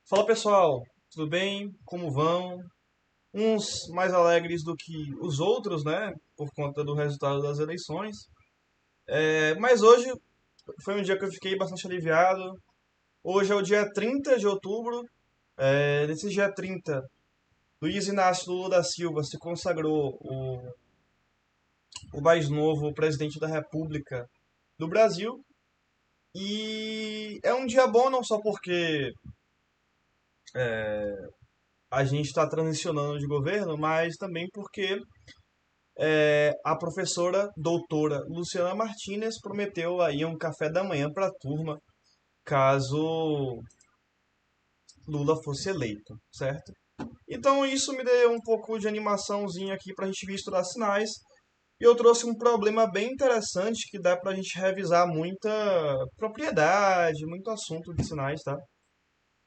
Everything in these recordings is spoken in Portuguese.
Fala pessoal, tudo bem? Como vão? Uns mais alegres do que os outros, né? Por conta do resultado das eleições. Mas hoje foi um dia que eu fiquei bastante aliviado. Hoje é o dia 30 de outubro. Nesse dia 30, Luiz Inácio Lula da Silva se consagrou o mais novo presidente da República do Brasil. E é um dia bom não só porque a gente está transicionando de governo, mas também porque a professora doutora Luciana Martinez prometeu aí um café da manhã para a turma, caso Lula fosse eleito, certo? Então isso me deu um pouco de animaçãozinha aqui para a gente misturar sinais. E eu trouxe um problema bem interessante que dá para a gente revisar muita propriedade, muito assunto de sinais, tá?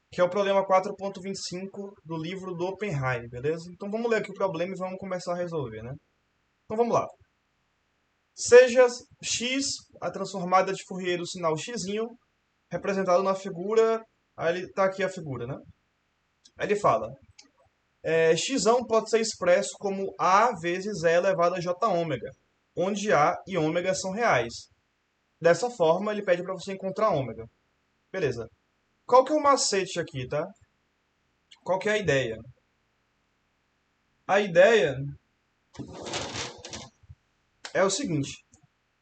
Que é o problema 4.25 do livro do Oppenheim, beleza? Então vamos ler aqui o problema e vamos começar a resolver, né? Então vamos lá. Seja x a transformada de Fourier do sinal x, representado na figura. Aí ele tá aqui a figura, né? Aí ele fala: x pode ser expresso como a vezes e elevado a j ômega, onde a e ômega são reais. Dessa forma, ele pede para você encontrar ômega. Beleza. Qual que é o macete aqui, tá? Qual que é a ideia? A ideia é o seguinte: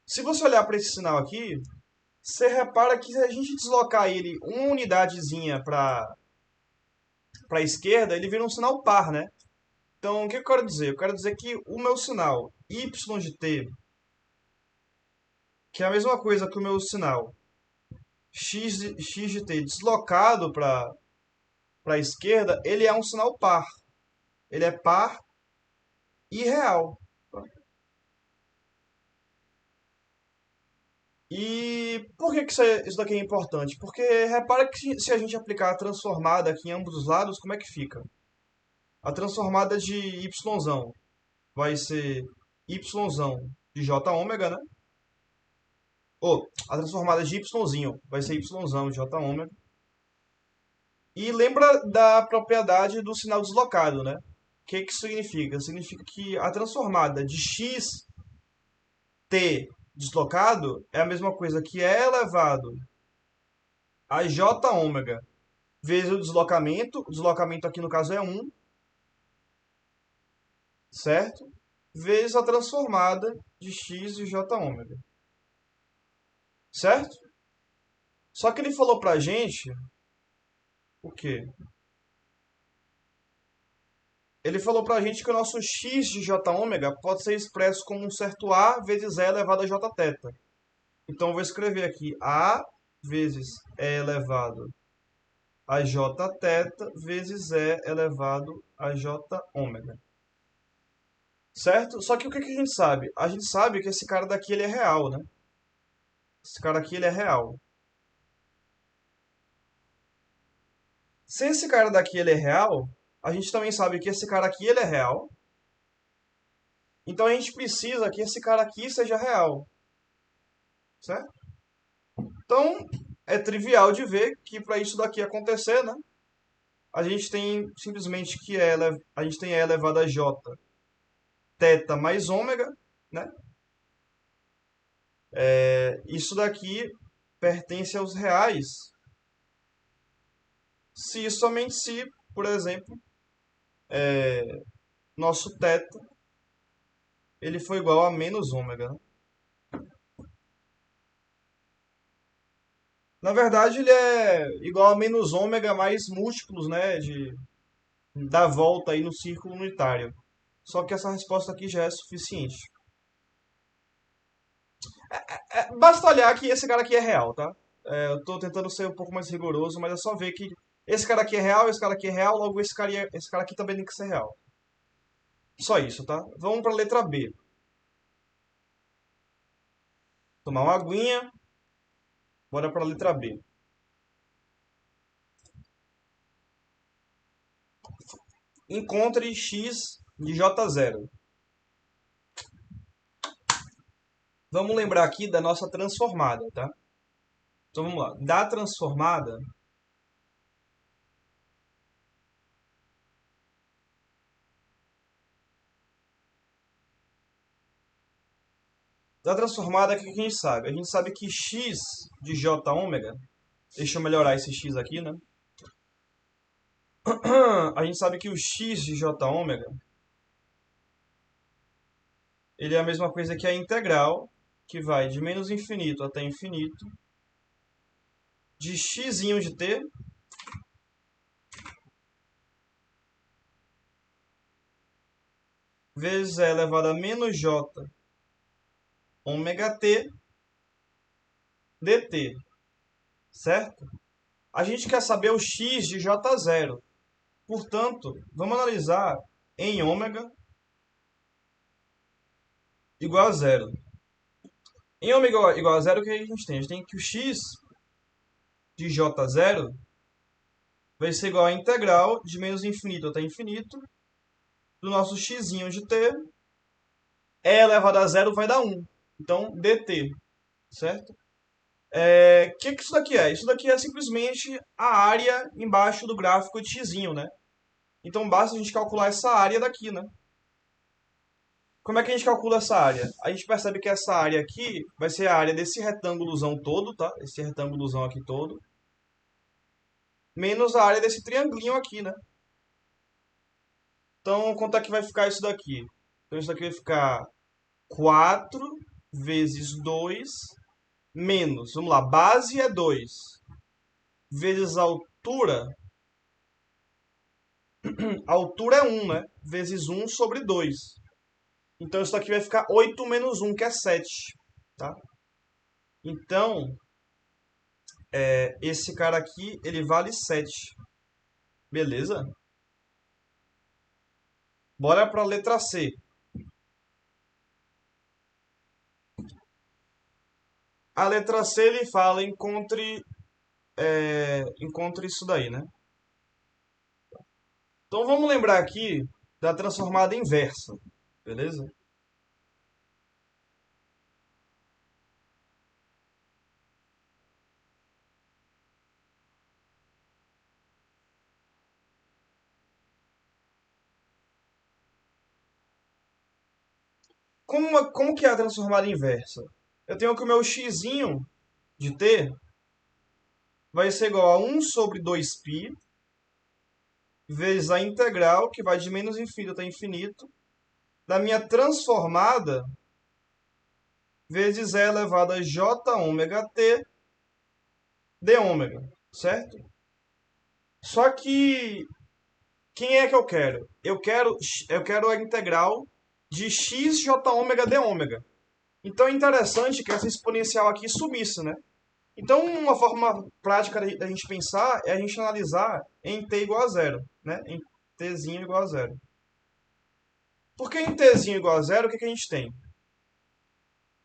se você olhar para esse sinal aqui, você repara que se a gente deslocar ele uma unidadezinha para a esquerda, ele vira um sinal par, né? Então, o que eu quero dizer? Eu quero dizer que o meu sinal y de t, que é a mesma coisa que o meu sinal x de t deslocado para a esquerda, ele é um sinal par. Ele é par e real. E por que, que isso daqui é importante? Porque repara que se a gente aplicar a transformada aqui em ambos os lados, como é que fica? A transformada de y vai ser y de j ômega, né? Ou a transformada de y vai ser y de j ômega. E lembra da propriedade do sinal deslocado, né? O que que significa? Significa que a transformada de x t deslocado é a mesma coisa que é elevado a j ômega vezes o deslocamento aqui no caso é 1, certo? Vezes a transformada de x e j ômega, certo? Só que ele falou pra gente o quê? Ele falou pra gente que o nosso x de j ômega pode ser expresso como um certo A vezes E elevado a j θ. Então eu vou escrever aqui A vezes E elevado a j θ vezes E elevado a j ômega. Certo? Só que o que que a gente sabe? A gente sabe que esse cara daqui ele é real, né? Esse cara aqui ele é real. Se esse cara daqui ele é real, a gente também sabe que esse cara aqui ele é real. Então a gente precisa que esse cara aqui seja real, certo? Então é trivial de ver que para isso daqui acontecer, né? A gente tem simplesmente que a gente tem E elevado a j θ mais ômega, né? Isso daqui pertence aos reais, se e somente se, por exemplo, nosso θ ele for igual a menos ômega, né? Na verdade, ele é igual a menos ômega mais múltiplos, né, da volta aí no círculo unitário. Só que essa resposta aqui já é suficiente. Basta olhar que esse cara aqui é real, tá? Eu tô tentando ser um pouco mais rigoroso, mas é só ver que esse cara aqui é real, esse cara aqui é real, logo esse cara aqui também tem que ser real. Só isso, tá? Vamos para a letra B. Tomar uma aguinha, bora para a letra B. Encontre x de j0. Vamos lembrar aqui da nossa transformada, tá? Então vamos lá. Da transformada, Da transformada, o que a gente sabe? A gente sabe que x de j ômega, deixa eu melhorar esse x aqui, né? A gente sabe que o x de j ômega, ele é a mesma coisa que a integral, que vai de menos infinito até infinito, de x de t vezes e elevado a menos j ômega t dt, certo? A gente quer saber o x de j0. Portanto, vamos analisar em ômega igual a zero. Em ômega igual a zero, o que a gente tem? A gente tem que o x de j0 vai ser igual a integral de menos infinito até infinito do nosso x de t. E elevado a zero vai dar 1. Então, dt, certo? O que isso daqui é? Isso daqui é simplesmente a área embaixo do gráfico de x, né? Então, basta a gente calcular essa área daqui, né? Como é que a gente calcula essa área? A gente percebe que essa área aqui vai ser a área desse retângulozão todo, tá? Esse retângulozão aqui todo. Menos a área desse triangulinho aqui, né? Então, quanto é que vai ficar isso daqui? Então, isso daqui vai ficar 4 vezes 2 menos, vamos lá, base é 2 vezes a altura é 1, né? Vezes 1 sobre 2. Então, isso daqui vai ficar 8 menos 1, que é 7, tá? Então, esse cara aqui, ele vale 7. Beleza? Bora para a letra C. A letra C ele fala encontre isso daí, né? Então vamos lembrar aqui da transformada inversa, beleza? Como que é a transformada inversa? Eu tenho que o meu x de t vai ser igual a 1 sobre 2π vezes a integral, que vai de menos infinito até infinito, da minha transformada vezes e elevado a j ômega t d ômega, certo? Só que quem é que eu quero? Eu quero a integral de x j ômega d ômega. Então é interessante que essa exponencial aqui sumisse, né? Então uma forma prática da gente pensar é a gente analisar em t igual a zero, né? Em tzinho igual a zero. Porque em tzinho igual a zero, o que a gente tem?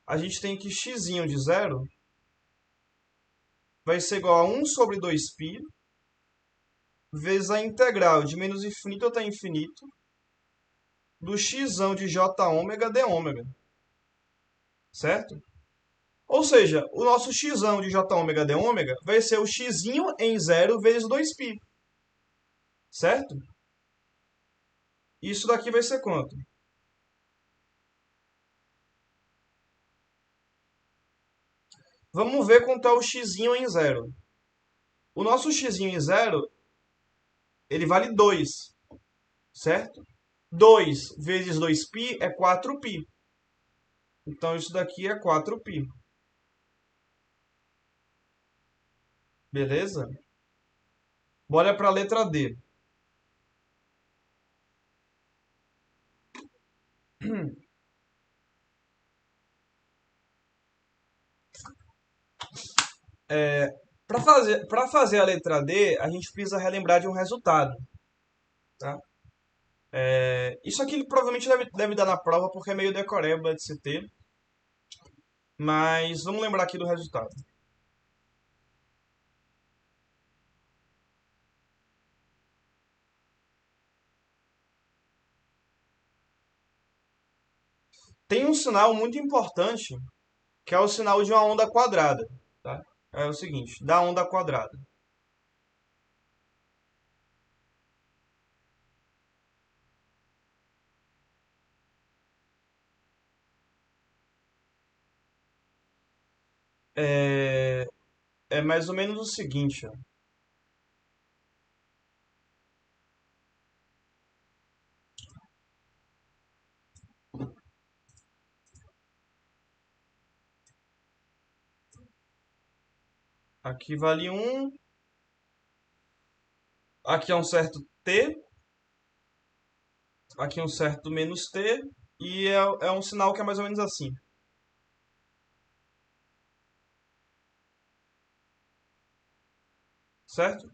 A gente tem que x de zero vai ser igual a 1 sobre 2π vezes a integral de menos infinito até infinito do x de j ômega d ômega, certo? Ou seja, o nosso x de j ômega d ômega vai ser o x em zero vezes 2π, certo? Isso daqui vai ser quanto? Vamos ver quanto é o x em zero. O nosso x em zero, ele vale 2, certo? 2 vezes 2π é 4π. Então isso daqui é 4π. Beleza? Bora para a letra D. Para fazer a letra D, a gente precisa relembrar de um resultado, tá? Isso aqui provavelmente deve dar na prova porque é meio decoreba de se ter, mas vamos lembrar aqui do resultado. Tem um sinal muito importante, que é o sinal de uma onda quadrada, tá? É o seguinte, da onda quadrada. É, é mais ou menos o seguinte, ó. Aqui vale um, aqui é um certo t, aqui é um certo menos t, e é um sinal que é mais ou menos assim, certo?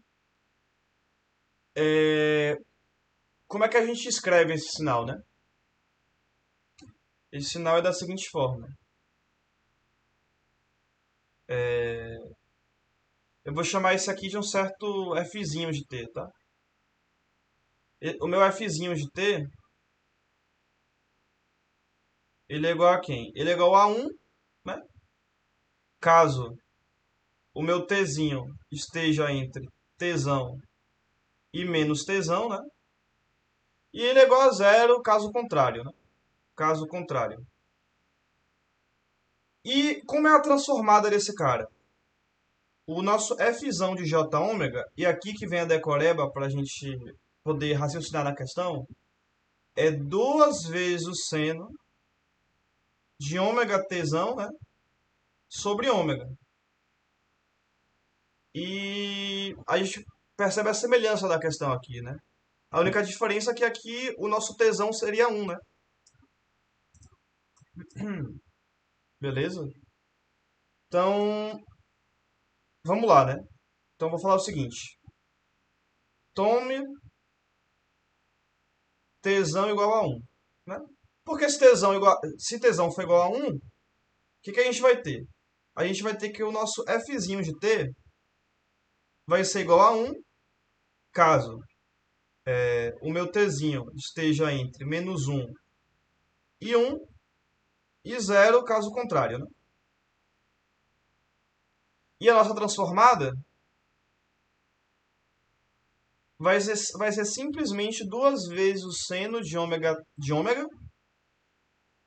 É, como é que a gente escreve esse sinal, né? Esse sinal é da seguinte forma. É, eu vou chamar esse aqui de um certo fzinho de t, tá? O meu fzinho de t, ele é igual a quem? Ele é igual a um, né? Caso o meu tzinho esteja entretzão e menos tzão, né? E ele é igual a zero caso contrário, né? Caso contrário. E como é a transformada desse cara? O nosso fzão de j ômega, e aqui que vem a decoreba para a gente poder raciocinar na questão, é duas vezes o seno de ômega tzão, né? Sobre ômega. E a gente percebe a semelhança da questão aqui, né? A única diferença é que aqui o nosso tesão seria um, né? Beleza? Então, vamos lá, né? Então, vou falar o seguinte. Tome tesão igual a um, né? Porque se tesão for igual a um, o que a gente vai ter? A gente vai ter que o nosso fzinho de t vai ser igual a um caso o meu tzinho esteja entre menos um e zero caso contrário, né? E a nossa transformada vai ser simplesmente duas vezes o seno de ômega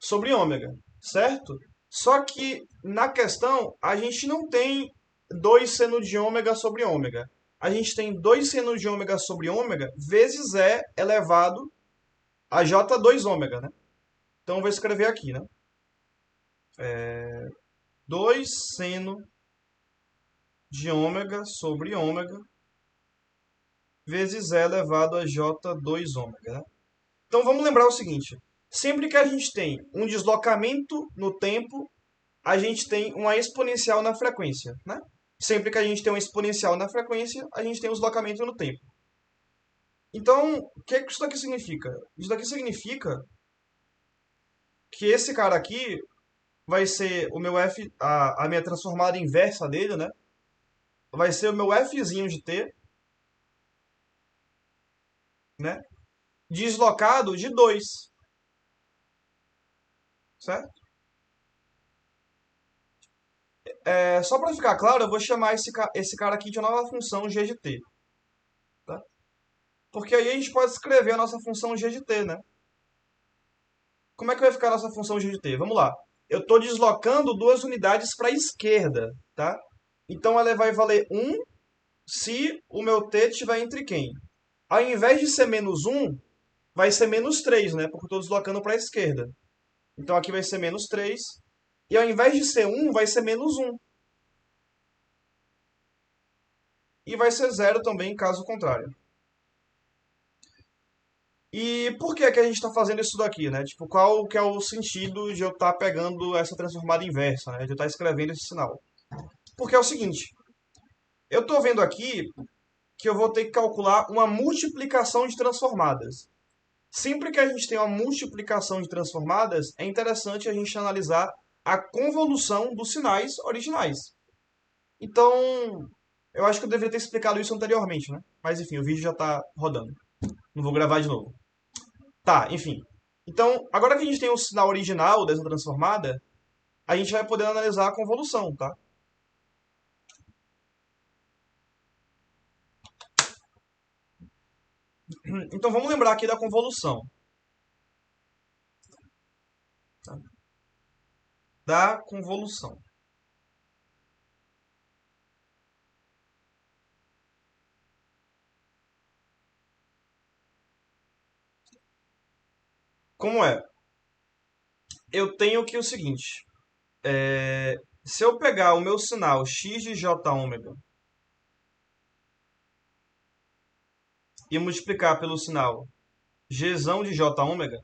sobre ômega, certo? Só que na questão a gente não tem 2 seno de ômega sobre ômega. A gente tem 2 seno de ômega sobre ômega vezes E elevado a J2 ômega, né? Então eu vou escrever aqui, né? 2 seno de ômega sobre ômega vezes E elevado a J2 ômega, né? Então vamos lembrar o seguinte: sempre que a gente tem um deslocamento no tempo, a gente tem uma exponencial na frequência, né? Sempre que a gente tem uma exponencial na frequência, a gente tem um deslocamento no tempo. Então, o que isso daqui significa? Isso daqui significa que esse cara aqui vai ser o meu f, a minha transformada inversa dele, né? Vai ser o meu fzinho de t, né? Deslocado de 2, certo? Só para ficar claro, eu vou chamar esse cara aqui de nova função g de t, tá? Porque aí a gente pode escrever a nossa função g de t, né? Como é que vai ficar a nossa função g de t? Vamos lá. Eu estou deslocando duas unidades para a esquerda, tá? Então ela vai valer um se o meu t estiver entre quem? Ao invés de ser menos um, vai ser menos 3, né? Porque eu estou deslocando para a esquerda. Então aqui vai ser menos 3. E ao invés de ser um, vai ser menos um. E vai ser zero também, caso contrário. E por que que a gente está fazendo isso daqui, né? Tipo, qual que é o sentido de eu estar pegando essa transformada inversa, né? De eu estar escrevendo esse sinal? Porque é o seguinte, eu estou vendo aqui que eu vou ter que calcular uma multiplicação de transformadas. Sempre que a gente tem uma multiplicação de transformadas, é interessante a gente analisar a convolução dos sinais originais. Então, eu acho que eu deveria ter explicado isso anteriormente, né? Mas enfim, o vídeo já está rodando. Não vou gravar de novo. Tá, enfim. Então, agora que a gente tem o sinal original dessa transformada, a gente vai poder analisar a convolução, tá? Então vamos lembrar aqui da convolução. Tá? Da convolução. Como é? Eu tenho que o seguinte, se eu pegar o meu sinal x de j ômega e multiplicar pelo sinal g de j ômega,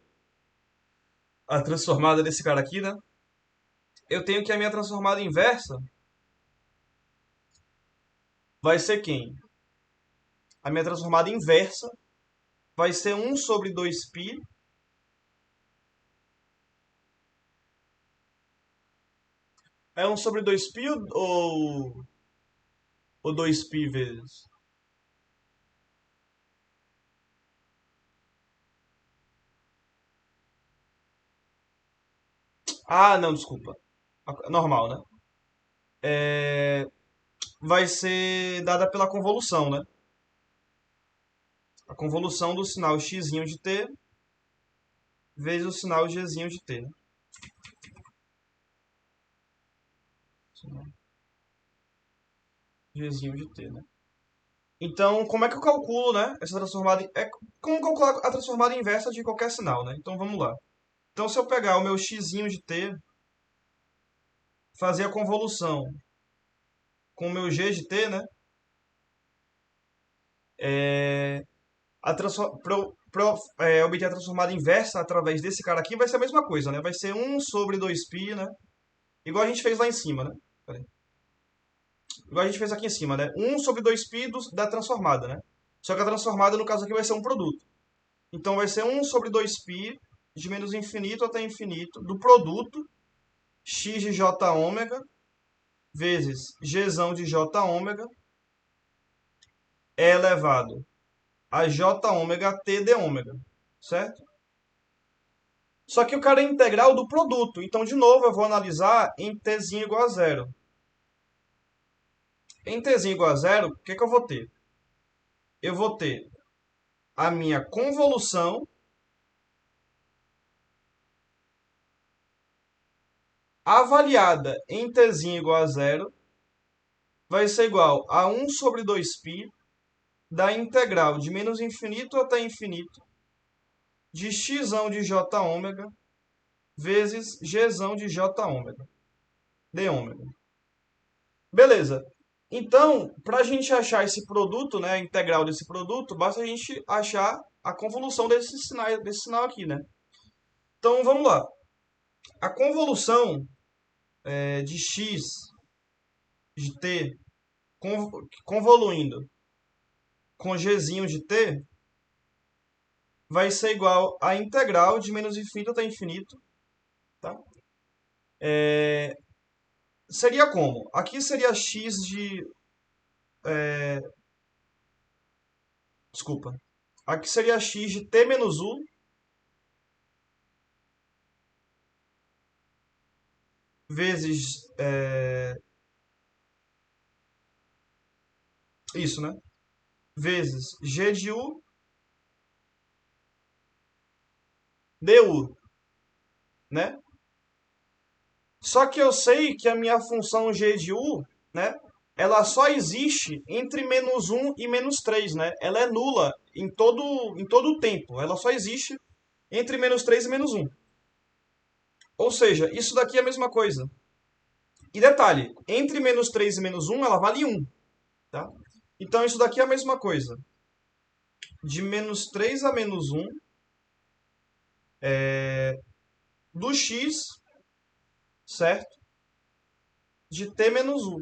a transformada desse cara aqui, né? Eu tenho que a minha transformada inversa vai ser quem? A minha transformada inversa vai ser 1/2π. É 1/2π ou 2π vezes? Ah, não, desculpa. Normal, né? Vai ser dada pela convolução, né? A convolução do sinal x de t vezes o sinal g de t, né? G de t, né? Então, como é que eu calculo, né, essa transformada? É como calcular a transformada inversa de qualquer sinal, né? Então, vamos lá. Então, se eu pegar o meu x de t, fazer a convolução com o meu g de t, né? Para obter a transformada inversa através desse cara aqui, vai ser a mesma coisa, né? Vai ser 1/2π, né? Igual a gente fez lá em cima, né? Pera aí. Igual a gente fez aqui em cima, né? 1/2π da transformada, né? Só que a transformada, no caso aqui, vai ser um produto. Então vai ser 1/2π de menos infinito até infinito do produto x de j ômega vezes g de j ômega é elevado a j ômega t de ômega, certo? Só que o cara é integral do produto. Então, de novo, eu vou analisar em t igual a zero. Em t igual a zero, o que, que eu vou ter? Eu vou ter a minha convolução avaliada em t igual a zero vai ser igual a 1/2π da integral de menos infinito até infinito de x de j ômega vezes g de j ômega de ômega. Beleza. Então, para a gente achar esse produto, né, a integral desse produto, basta a gente achar a convolução desse sinal aqui, né? Então, vamos lá. A convolução de x de t convoluindo com g de t vai ser igual à integral de menos infinito até infinito, tá? Seria como? Aqui seria x de... Desculpa. Aqui seria x de t menos u vezes... isso, né? Vezes g de u du, né? Só que eu sei que a minha função g de u, né? Ela só existe entre menos um e menos 3, né? Ela é nula em todo o tempo. Ela só existe entre menos 3 e menos um. Ou seja, isso daqui é a mesma coisa. E detalhe, entre menos 3 e menos um ela vale um, tá? Então isso daqui é a mesma coisa. De menos 3 a menos um do x, certo? De t menos u.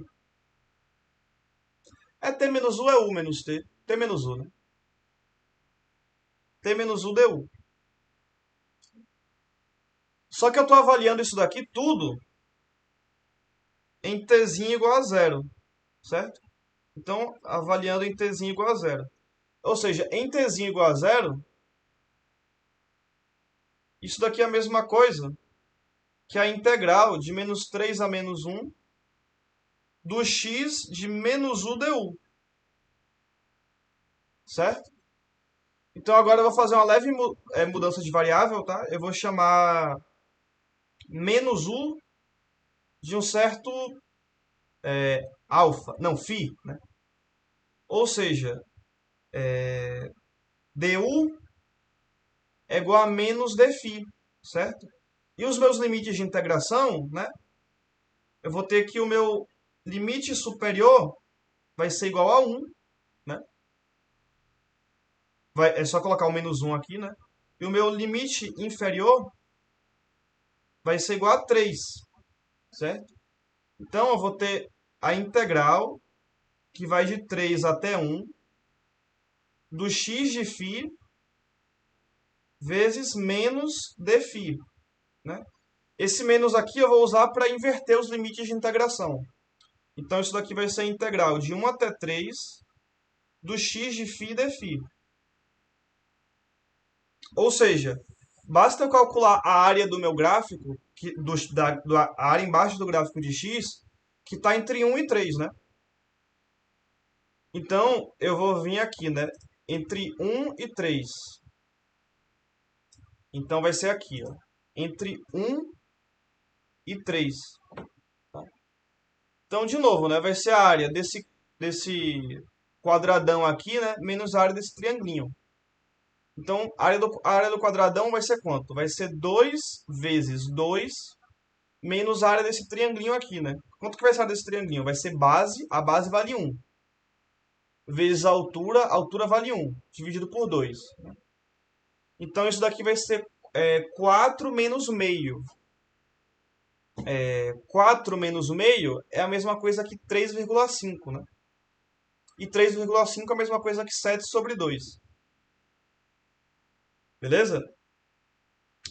T menos u é u menos t. T menos u, né? T menos u du. Só que eu estou avaliando isso daqui tudo em t igual a zero, certo? Então, avaliando em t igual a zero. Ou seja, em t igual a zero, isso daqui é a mesma coisa que a integral de menos 3 a menos um do x de menos u du, certo? Então agora eu vou fazer uma leve mudança de variável, tá? Eu vou chamar menos u de um certo alfa, não, φ, né? Ou seja, du é igual a menos dφ, certo? E os meus limites de integração, né? Eu vou ter que o meu limite superior vai ser igual a 1, né? É só colocar o menos 1 aqui, né? E o meu limite inferior vai ser igual a 3, certo? Então, eu vou ter a integral, que vai de 3 até 1, do x de φ vezes menos dφ, né? Esse menos aqui eu vou usar para inverter os limites de integração. Então, isso daqui vai ser a integral de 1 até 3 do x de φ dφ. Ou seja, basta eu calcular a área do meu gráfico, a área embaixo do gráfico de x, que está entre 1 e 3, né? Então, eu vou vir aqui, né? Entre 1 e 3. Então, vai ser aqui, ó. Entre 1 e 3. Tá? Então, de novo, né? Vai ser a área desse quadradão aqui, né? Menos a área desse triangulinho. Então, a área do quadradão vai ser quanto? Vai ser 2 vezes 2 menos a área desse triangulinho aqui, né? Quanto que vai ser a área desse triangulinho? Vai ser base, a base vale 1. Vezes a altura vale 1, dividido por 2. Então, isso daqui vai ser 4 menos meio. 4 menos meio é a mesma coisa que 3,5, né? E 3,5 é a mesma coisa que 7 sobre 2. Beleza?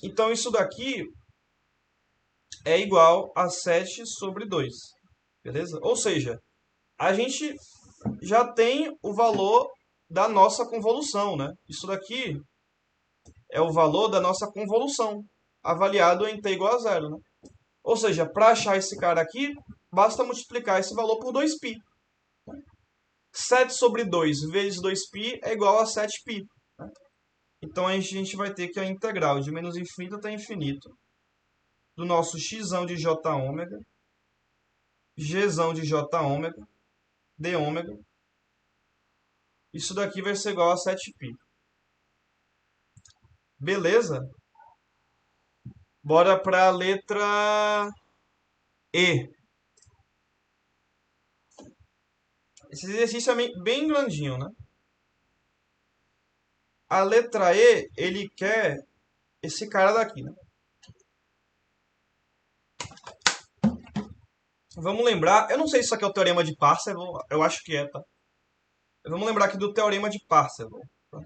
Então, isso daqui é igual a 7 sobre 2. Beleza? Ou seja, a gente já tem o valor da nossa convolução, né? Isso daqui é o valor da nossa convolução, avaliado em t igual a zero, né? Ou seja, para achar esse cara aqui, basta multiplicar esse valor por 2π. 7 sobre 2 vezes 2π é igual a 7π. Então a gente vai ter que a integral de menos infinito até infinito do nosso x de j ômega, g de j ômega, d ômega. Isso daqui vai ser igual a 7π. Beleza? Bora para a letra E. Esse exercício é bem grandinho, né? A letra E, ele quer esse cara daqui, né? Vamos lembrar, eu não sei se isso aqui é o teorema de Parseval, eu acho que é, tá? Vamos lembrar aqui do teorema de Parseval. Tá?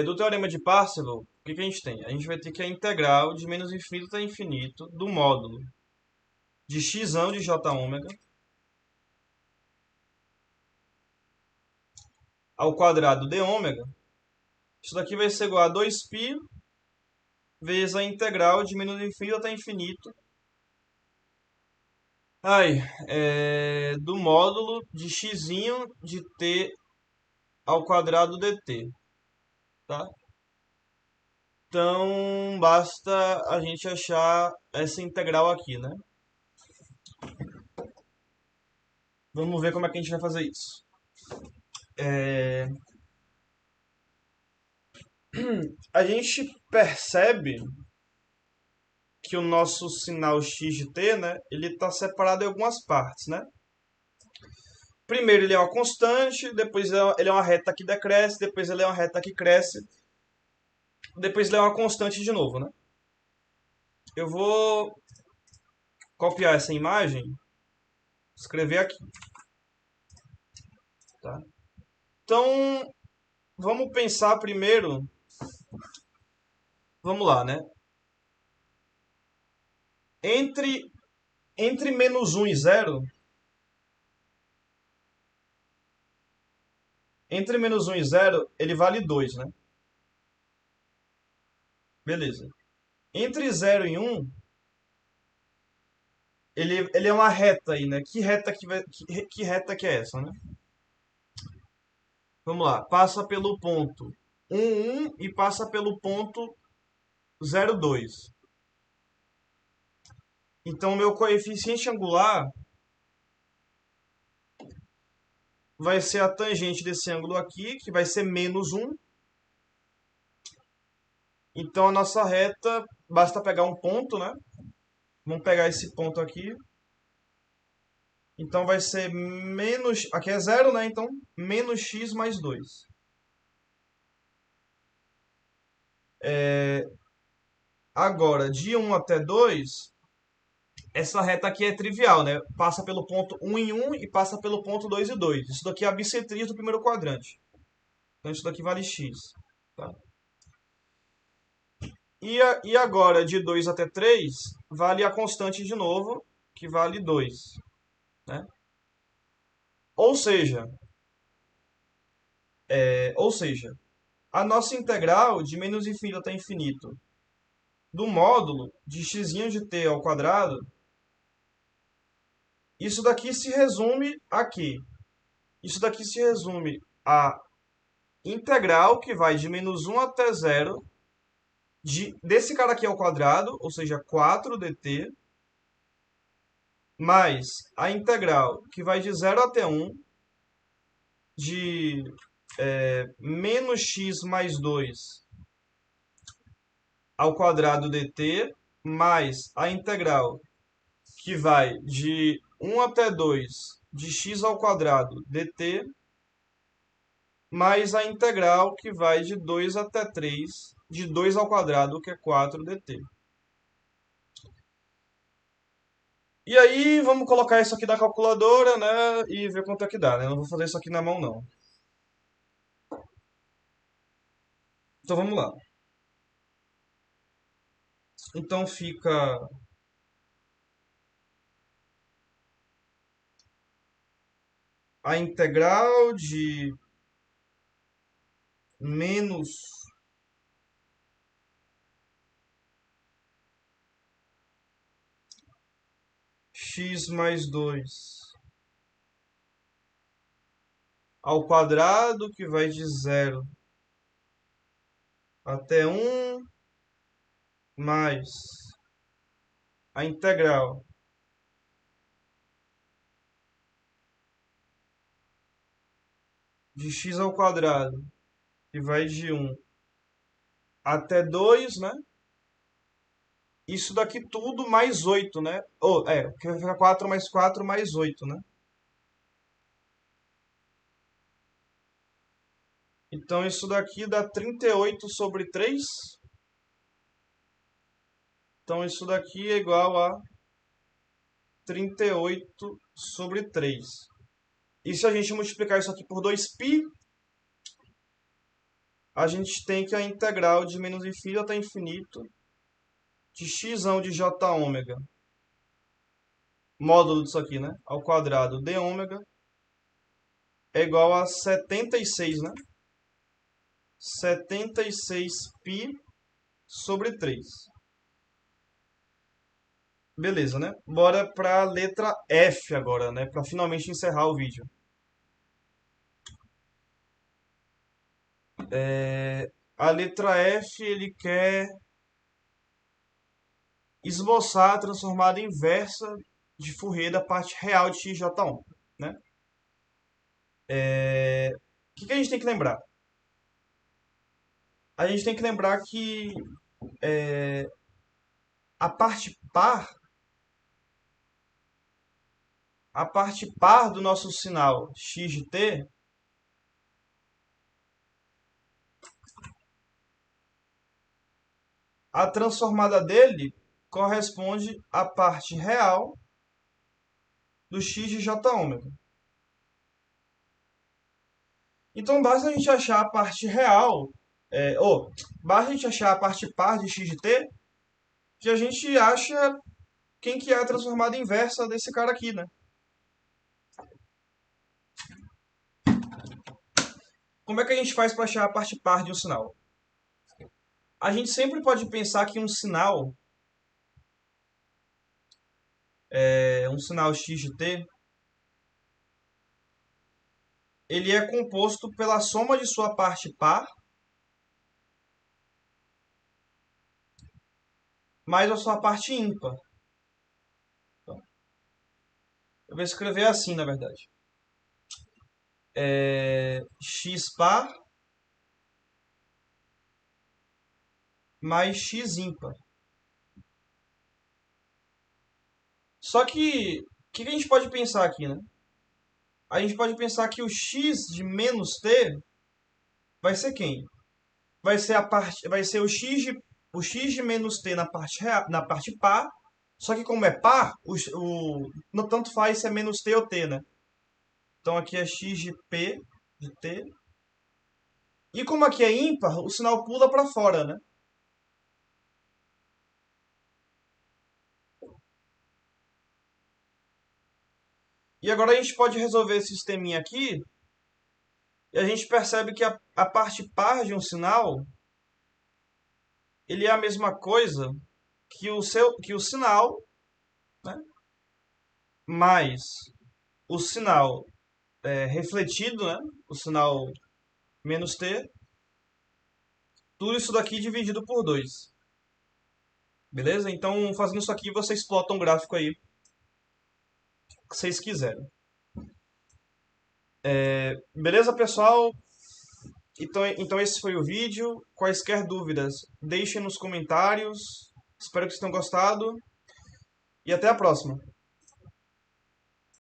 Do teorema de Parseval, o que a gente tem? A gente vai ter que a integral de menos infinito até infinito do módulo de x de j ômega ao quadrado de ômega. Isso daqui vai ser igual a 2π vezes a integral de menos infinito até infinito do módulo de x de t ao quadrado dt. Tá? Então, basta a gente achar essa integral aqui, né? Vamos ver como é que a gente vai fazer isso. A gente percebe que o nosso sinal x de t, né, ele está separado em algumas partes, né? Primeiro ele é uma constante, depois ele é uma reta que decresce, depois ele é uma reta que cresce, depois ele é uma constante de novo, né? Eu vou copiar essa imagem, escrever aqui, tá? Então, vamos pensar primeiro, vamos lá, né? Entre menos 1 e 0, entre menos 1 e 0, ele vale 2, né? Beleza. Entre 0 e 1, ele é uma reta aí, né? Que reta que é essa, né? Vamos lá. Passa pelo ponto 1, 1 e passa pelo ponto 0,2. Então, o meu coeficiente angular vai ser a tangente desse ângulo aqui, que vai ser -1. Então, a nossa reta, basta pegar um ponto, né? Vamos pegar esse ponto aqui. Então, vai ser menos... Aqui é 0, né? Então, menos x mais 2. Agora, de 1 até 2, essa reta aqui é trivial, né? Passa pelo ponto 1 em 1 e passa pelo ponto 2 e 2. Isso daqui é a bissetriz do primeiro quadrante. Então, isso daqui vale x. Tá? E agora, de 2 até 3, vale a constante de novo, que vale 2. Né? Ou seja, ou seja, a nossa integral de menos infinito até infinito do módulo de x de t ao quadrado, isso daqui se resume a quê? Isso daqui se resume a integral que vai de -1 até 0 desse cara aqui ao quadrado, ou seja, 4dt, mais a integral que vai de 0 até 1 de menos x mais 2 ao quadrado dt, mais a integral que vai de 1 até 2 de x ao quadrado dt, mais a integral que vai de 2 até 3 de 2 ao quadrado, que é 4dt. E aí, vamos colocar isso aqui na calculadora, né, e ver quanto é que dá, né? Eu não vou fazer isso aqui na mão, não. Então, vamos lá. Então, fica a integral de menos x mais 2 ao quadrado, que vai de 0 até 1, mais a integral de x ao quadrado, que vai de 1 até 2, né? Isso daqui tudo mais 8, né? Que vai ficar 4 mais 4 mais 8, né? Então, isso daqui dá 38 sobre 3. Então, isso daqui é igual a 38 sobre 3. E se a gente multiplicar isso aqui por 2π, a gente tem que a integral de menos infinito até infinito de x de j ômega, módulo disso aqui, né? Ao quadrado de ômega é igual a 76, né? 76π sobre 3. Beleza, né? Bora para a letra F agora, né? Para finalmente encerrar o vídeo. A letra F, ele quer esboçar a transformada inversa de Fourier da parte real de xj1, né? O que a gente tem que lembrar? A gente tem que lembrar que a parte par, a parte par do nosso sinal x de t, a transformada dele corresponde à parte real do x de j ômega. Então basta a gente achar a parte real, basta a gente achar a parte par de x de t, que a gente acha quem que é a transformada inversa desse cara aqui, né? Como é que a gente faz para achar a parte par de um sinal? A gente sempre pode pensar que um sinal x de t, ele é composto pela soma de sua parte par mais a sua parte ímpar. Eu vou escrever assim, na verdade. X par mais x ímpar. Só que, o que a gente pode pensar aqui, né? A gente pode pensar que o x de menos t vai ser quem? Vai ser o x de menos t na parte par. Só que como é par, não tanto faz se é menos t ou t, né? Então aqui é x de p de t. E como aqui é ímpar, o sinal pula para fora, né? E agora a gente pode resolver esse sisteminha aqui e a gente percebe que a parte par de um sinal ele é a mesma coisa que o sinal, né? Mais o sinal refletido, né? O sinal menos t, tudo isso daqui dividido por 2. Beleza? Então, fazendo isso aqui, vocês plotam um gráfico aí que vocês quiserem. Beleza, pessoal? Então esse foi o vídeo. Quaisquer dúvidas, deixem nos comentários. Espero que vocês tenham gostado. E até a próxima.